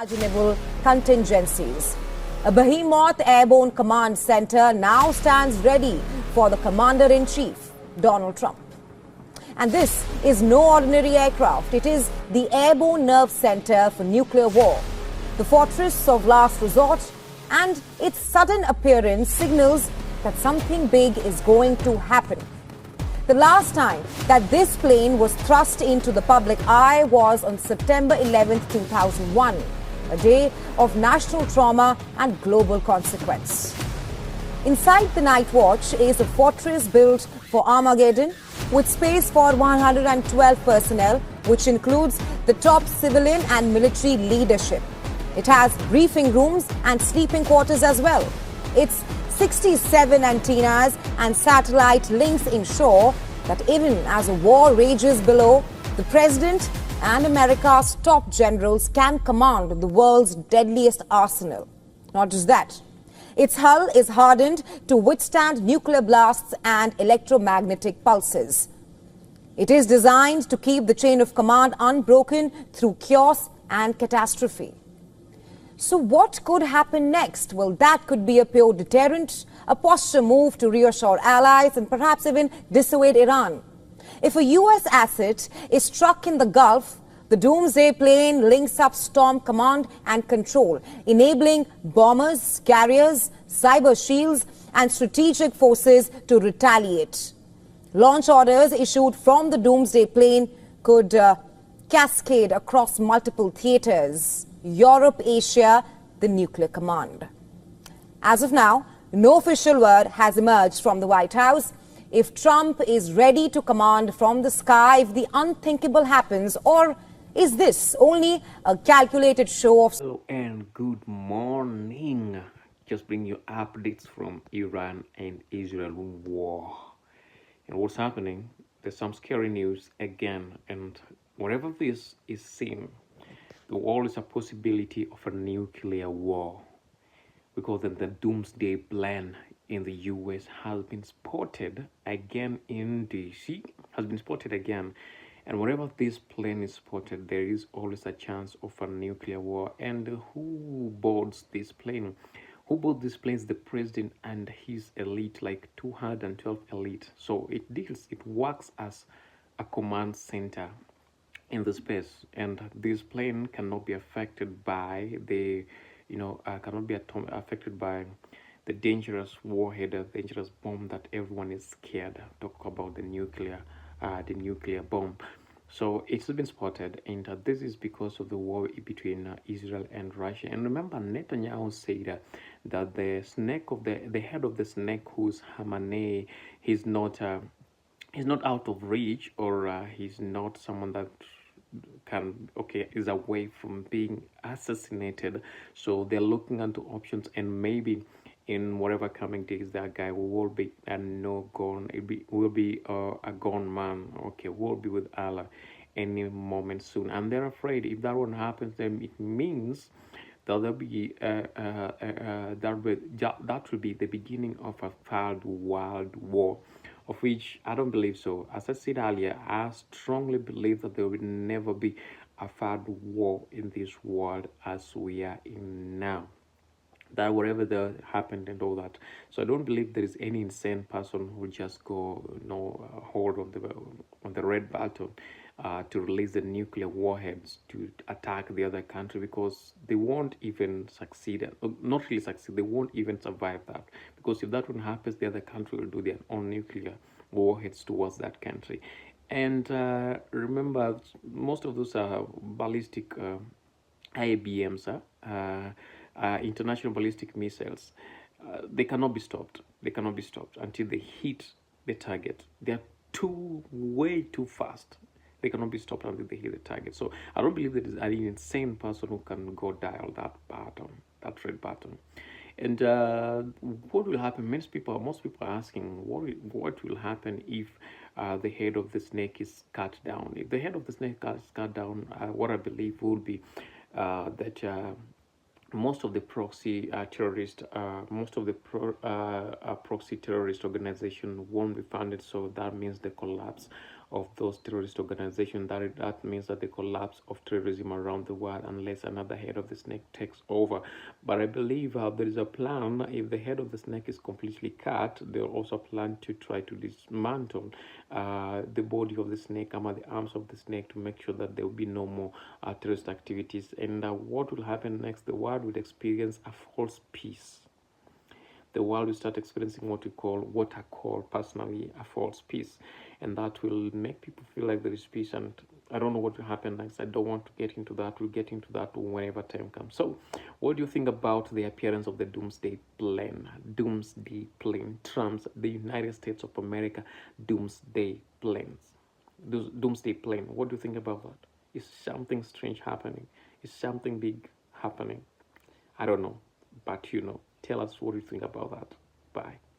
imaginable contingencies. A behemoth airborne command center now stands ready for the commander-in-chief, Donald Trump. And this is no ordinary aircraft. It is the Airborne Nerve Center for Nuclear War, the fortress of last resort, and its sudden appearance signals that something big is going to happen. The last time that this plane was thrust into the public eye was on September 11, 2001, a day of national trauma and global consequence. Inside the Night Watch is a fortress built for Armageddon with space for 112 personnel, which includes the top civilian and military leadership. It has briefing rooms and sleeping quarters as well. Its 67 antennas and satellite links ensure that even as a war rages below, the president and America's top generals can command the world's deadliest arsenal. Not just that. Its hull is hardened to withstand nuclear blasts and electromagnetic pulses. It is designed to keep the chain of command unbroken through chaos and catastrophe. So what could happen next? Well, that could be a pure deterrent, a posture move to reassure allies and perhaps even dissuade Iran. If a U.S. asset is struck in the Gulf, the Doomsday plane links up Storm Command and Control, enabling bombers, carriers, cyber shields, and strategic forces to retaliate. Launch orders issued from the Doomsday plane could cascade across multiple theaters: Europe, Asia, the nuclear command. As of now, no official word has emerged from the White House if Trump is ready to command from the sky if the unthinkable happens, or is this only a calculated show of... Hello and good morning. Just bring you updates from Iran and Israel war. And what's happening? There's some scary news again. And whatever this is seen, there always a possibility of a nuclear war. Because the doomsday plan in the US has been spotted again in DC, has been spotted again. And wherever this plane is spotted, there is always a chance of a nuclear war. And who boards this plane? Who boards this plane is the president and his elite, like 212 elite. So it works as a command center in the space. And this plane cannot be affected by the, affected by the dangerous warhead, the dangerous bomb that everyone is scared. Talk about the nuclear bomb. So it's been spotted, and this is because of the war between Israel and Russia. And remember, Netanyahu said that the head of the snake, who's Hamanei, he's not out of reach, or he's not someone that is away from being assassinated. So they're looking into options, and maybe in whatever coming days, that guy will be a gone man. Will be with Allah any moment soon. And they're afraid if that one happens, then it means that there'll be that will be the beginning of a third world war, of which I don't believe so. As I said earlier, I strongly believe that there will never be a third war in this world as we are in now. That whatever that happened and all that. So I don't believe there is any insane person who just go hold on the red button to release the nuclear warheads to attack the other country, because they won't even succeed. Not really succeed, they won't even survive that, because if that one happens, the other country will do their own nuclear warheads towards that country. And remember, most of those ballistic IBMs international ballistic missiles, they cannot be stopped. They cannot be stopped until they hit the target. They are way too fast. They cannot be stopped until they hit the target. So I don't believe there is an insane person who can go dial that button, that red button. And what will happen? Most people are asking, what will happen if the head of the snake is cut down? If the head of the snake is cut down, what I believe will be that most of the proxy terrorist organization won't be funded. So that means the collapse of those terrorist organizations. That means that the collapse of terrorism around the world, unless another head of the snake takes over. But I believe there is a plan. If the head of the snake is completely cut, they'll also plan to try to dismantle the body of the snake, the arms of the snake, to make sure that there will be no more terrorist activities. And what will happen next? The world will experience a false peace. The world will start experiencing what I call personally a false peace, and that will make people feel like there is peace. And I don't know what will happen next. I don't want to get into that. We'll get into that whenever time comes. So, what do you think about the appearance of the doomsday plane? Doomsday plane trumps the United States of America doomsday planes. Doomsday plane. What do you think about that? Is something strange happening? Is something big happening? I don't know, but tell us what you think about that. Bye.